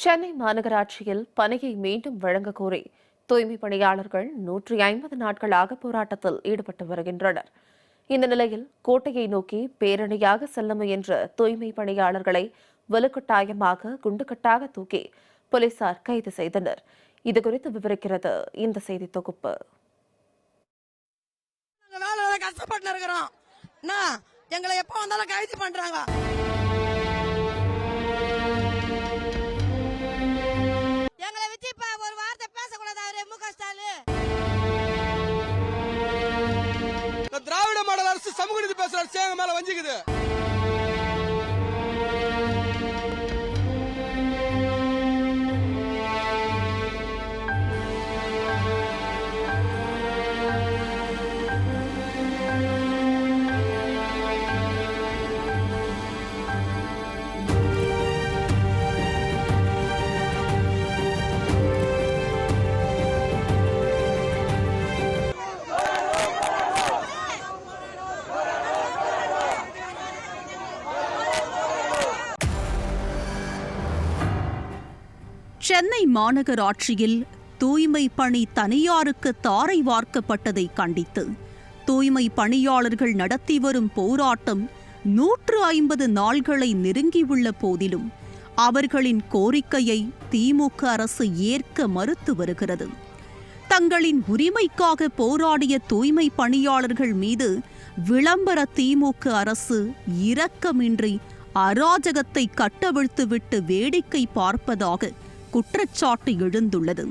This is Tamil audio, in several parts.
சென்னை மாநகராட்சியில் பணியை மீண்டும் வழங்க கோரி தூய்மை பணியாளர்கள் 150 நாட்களாக போராட்டத்தில் ஈடுபட்டு வருகின்றனர். இந்த நிலையில் கோட்டையை நோக்கி பேரணியாக செல்ல முயன்ற தூய்மை பணியாளர்களை வலுக்கட்டாயமாக குண்டுக்கட்டாக தூக்கி போலீசார் கைது செய்தனர். இதுகுறித்து விவரிக்கிறது இந்த செய்தி தொகுப்பு. கஷ்டப்பட்டு இருக்கிறோம். எங்களை எப்ப வந்தாலும் கைது பண்றாங்க. எங்களை வச்சு இப்ப ஒரு வார்த்தை பேசக்கூடாது. அவரு MK ஸ்டாலின் திராவிட மாடல் அரசு சமூக நீதி பேசுற அரசு எங்க மேல வஞ்சிக்குது. சென்னை மாநகராட்சியில் தூய்மை பணி தனியாருக்கு தாரை வார்க்கப்பட்டதை கண்டித்து தூய்மை பணியாளர்கள் நடத்தி வரும் போராட்டம் 150 நாள்களை நெருங்கியுள்ள போதிலும் அவர்களின் கோரிக்கையை திமுக அரசு ஏற்க மறுத்து வருகிறது. தங்களின் உரிமைக்காக போராடிய தூய்மை பணியாளர்கள் மீது விளம்பர திமுக அரசு இரக்கமின்றி அராஜகத்தை கட்டவிழ்த்துவிட்டு வேடிக்கை பார்ப்பதாக குற்றச்சாட்டு எழுந்துள்ளது.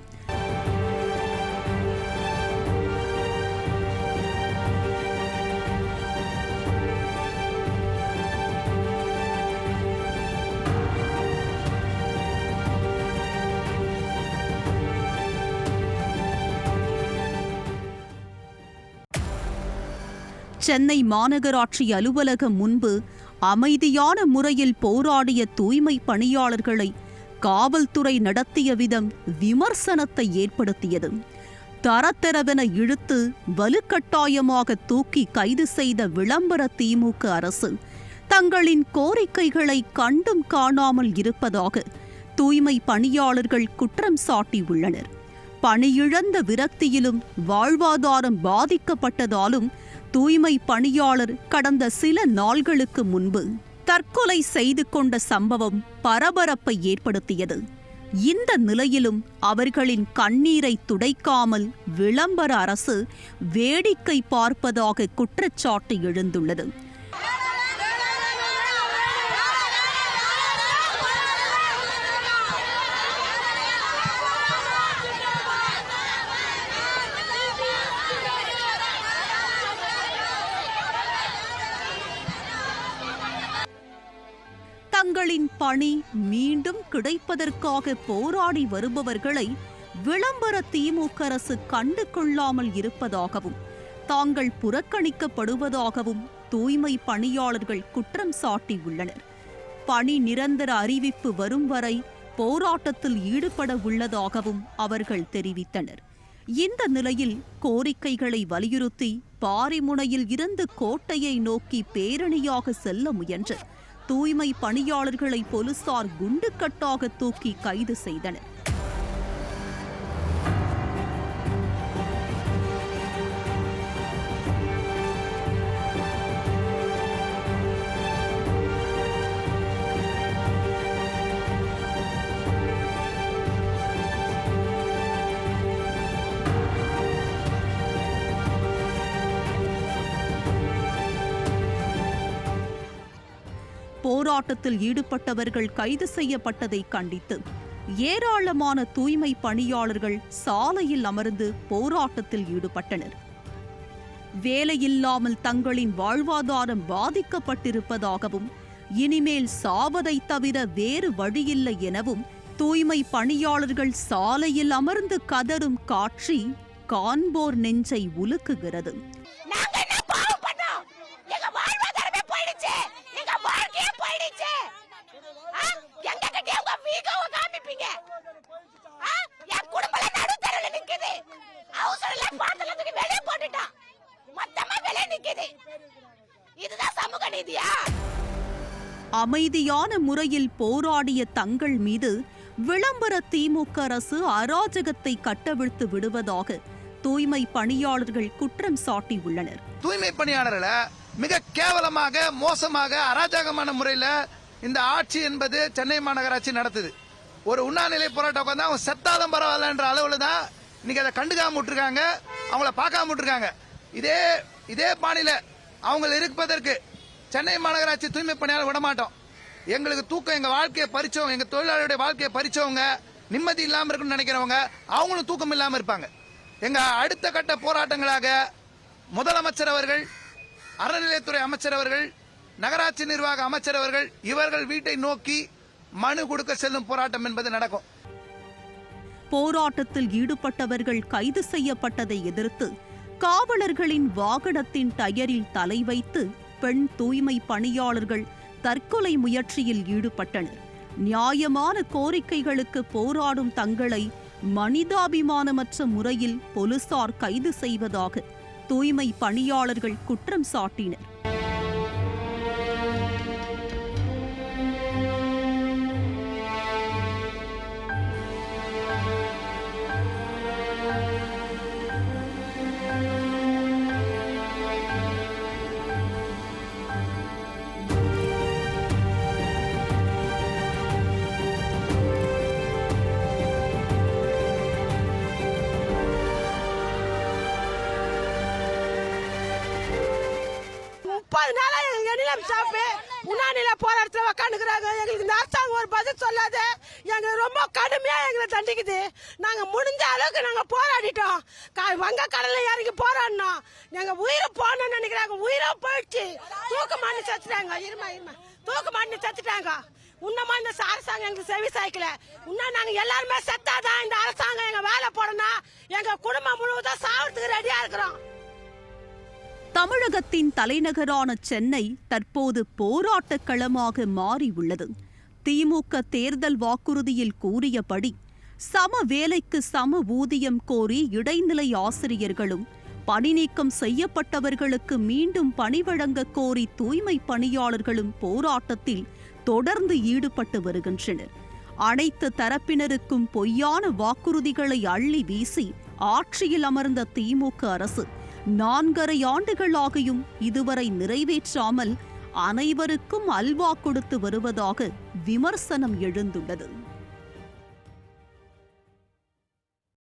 சென்னை மாநகராட்சி அலுவலகம் முன்பு அமைதியான முறையில் போராடிய தூய்மை பணியாளர்களை காவல்துறை நடத்திய விதம் விமர்சனத்தை ஏற்படுத்தியது. தரத்தரவென இழுத்து வலுக்கட்டாயமாக தூக்கி கைது செய்த விளம்பர திமுக அரசு தங்களின் கோரிக்கைகளை கண்டும் காணாமல் இருப்பதாக தூய்மை பணியாளர்கள் குற்றம் சாட்டியுள்ளனர். பணியிழந்த விரக்தியிலும் வாழ்வாதாரம் பாதிக்கப்பட்டதாலும் தூய்மை பணியாளர் கடந்த சில நாள்களுக்கு முன்பு தற்கொலை செய்து கொண்ட சம்பவம் பரபரப்பை ஏற்படுத்தியது. இந்த நிலையிலும் அவர்களின் கண்ணீரை துடைக்காமல் விளம்பர அரசு வேடிக்கை பார்ப்பதாக குற்றச்சாட்டு எழுந்துள்ளது. தங்களின் பணி மீண்டும் கிடைப்பதற்காக போராடி வருபவர்களை விளம்பர திமுக அரசு கண்டு கொள்ளாமல் இருப்பதாகவும் தாங்கள் புறக்கணிக்கப்படுவதாகவும் தூய்மை பணியாளர்கள் குற்றம் சாட்டியுள்ளனர். பணி நிரந்தர அறிவிப்பு வரும் வரை போராட்டத்தில் ஈடுபட உள்ளதாகவும் அவர்கள் தெரிவித்தனர். இந்த நிலையில் கோரிக்கைகளை வலியுறுத்தி பாரிமுனையில் இருந்து கோட்டையை நோக்கி பேரணியாக செல்ல முயன்ற தூய்மை பணியாளர்களை போலீசார் குண்டுக்கட்டாக தூக்கி கைது செய்தனர். போராட்டத்தில் ஈடுபட்டவர்கள் கைது செய்யப்பட்டதை கண்டித்து ஏராளமான தூய்மை பணியாளர்கள் சாலையில் அமர்ந்து போராட்டத்தில் ஈடுபட்டனர். வேலையில்லாமல் தங்களின் வாழ்வாதாரம் பாதிக்கப்பட்டிருப்பதாகவும் இனிமேல் சாவதை தவிர வேறு வழியில்லை எனவும் தூய்மை பணியாளர்கள் சாலையில் அமர்ந்து கதறும் காட்சி காண்போர் நெஞ்சை உலுக்குகிறது. அமைதியான முறையில் போராடிய தங்கள் மீது விளம்பர திமுக அரசு அராஜகத்தை கட்டவிழ்த்து விடுவதாக தூய்மை பணியாளர்கள் குற்றம் சாட்டியுள்ளனர். தூய்மை பணியாளர்களை மிக கேவலமாக, மோசமாக, அராஜகமான முறையில் இந்த ஆட்சி என்பது சென்னை மாநகராட்சி நடத்துது. ஒரு உண்ணாநிலை போராட்டம் உட்காந்து அவங்க செத்தாலும் பரவாயில்லன்ற அளவில் தான் இன்னைக்கு அதை கண்டுக்காம விட்டுருக்காங்க, அவங்கள பார்க்காம விட்டுருக்காங்க. இதே பாணியில அவங்க இருப்பதற்கு சென்னை மாநகராட்சி தூய்மை பணியாளர் விட மாட்டோம். எங்களுக்கு தூக்கம், எங்க வாழ்க்கையை பறிச்சவங்க, எங்க தொழிலாளருடைய வாழ்க்கையை பறிச்சவங்க, நிம்மதி இல்லாம இருக்குன்னு நினைக்கிறவங்க அவங்களும் தூக்கம் இல்லாம இருப்பாங்க. எங்க அடுத்த கட்ட போராட்டங்களாக முதலமைச்சர் அவர்கள், அறநிலையத்துறை அமைச்சர் அவர்கள், நகராட்சி நிர்வாக அமைச்சர் அவர்கள் இவர்கள் வீட்டை நோக்கி மனு கொடுக்க செல்லும் போராட்டம் என்பது நடக்கும். போராட்டத்தில் ஈடுபட்டவர்கள் கைது செய்யப்பட்டதை எதிர்த்து காவலர்களின் வாகனத்தின் டயரில் தலை வைத்து பெண் தூய்மை பணியாளர்கள் தற்கொலை முயற்சியில் ஈடுபட்டனர். நியாயமான கோரிக்கைகளுக்கு போராடும் தங்களை மனிதாபிமானமற்ற முறையில் போலீசார் கைது செய்வதாக தூய்மை பணியாளர்கள் குற்றம் சாட்டினர். உண்ணாநிலை போராட்டத்தில் உக்காந்துக்கிறாங்க. எங்களுக்கு இந்த அரசாங்கம் ஒரு பதில் சொல்லாது. எங்க ரொம்ப கடுமையா எங்களை தண்டிக்குது. நாங்க முடிஞ்ச அளவுக்கு நாங்க போராடிட்டோம். வங்க கடல்ல இறங்கி போராடினோம். எங்க உயிரை போனோம்னு நினைக்கிறாங்க. உயிரை போயிடுச்சு. தூக்கு மாட்டி செத்துட்டாங்க. தூக்கு மாட்டி செத்துட்டாங்க. உன்னமா இந்த அரசாங்கம் எங்களுக்கு செவி சாய்க்கல. இன்னும் நாங்க எல்லாருமே செத்தாதான் இந்த அரசாங்கம் எங்க வேலை போடணும். எங்க குடும்பம் முழுவதும் சாவறதுக்கு ரெடியா இருக்கிறோம். தமிழகத்தின் தலைநகரான சென்னை தற்போது போராட்டக் களமாக மாறியுள்ளது. திமுக தேர்தல் வாக்குறுதியில் கூறியபடி சம வேலைக்கு சம ஊதியம் கோரி இடைநிலை ஆசிரியர்களும், பணி நீக்கம் செய்யப்பட்டவர்களுக்கு மீண்டும் பணி வழங்க கோரி தூய்மை பணியாளர்களும் போராட்டத்தில் தொடர்ந்து ஈடுபட்டு வருகின்றனர். அனைத்து தரப்பினருக்கும் பொய்யான வாக்குறுதிகளை அள்ளி வீசி ஆட்சியில் அமர்ந்த திமுக அரசு 4.5 ஆண்டுகளாகியும் இதுவரை நிறைவேற்றாமல் அனைவருக்கும் அல்வா கொடுத்து வருவதாக விமர்சனம் எழுந்துள்ளது.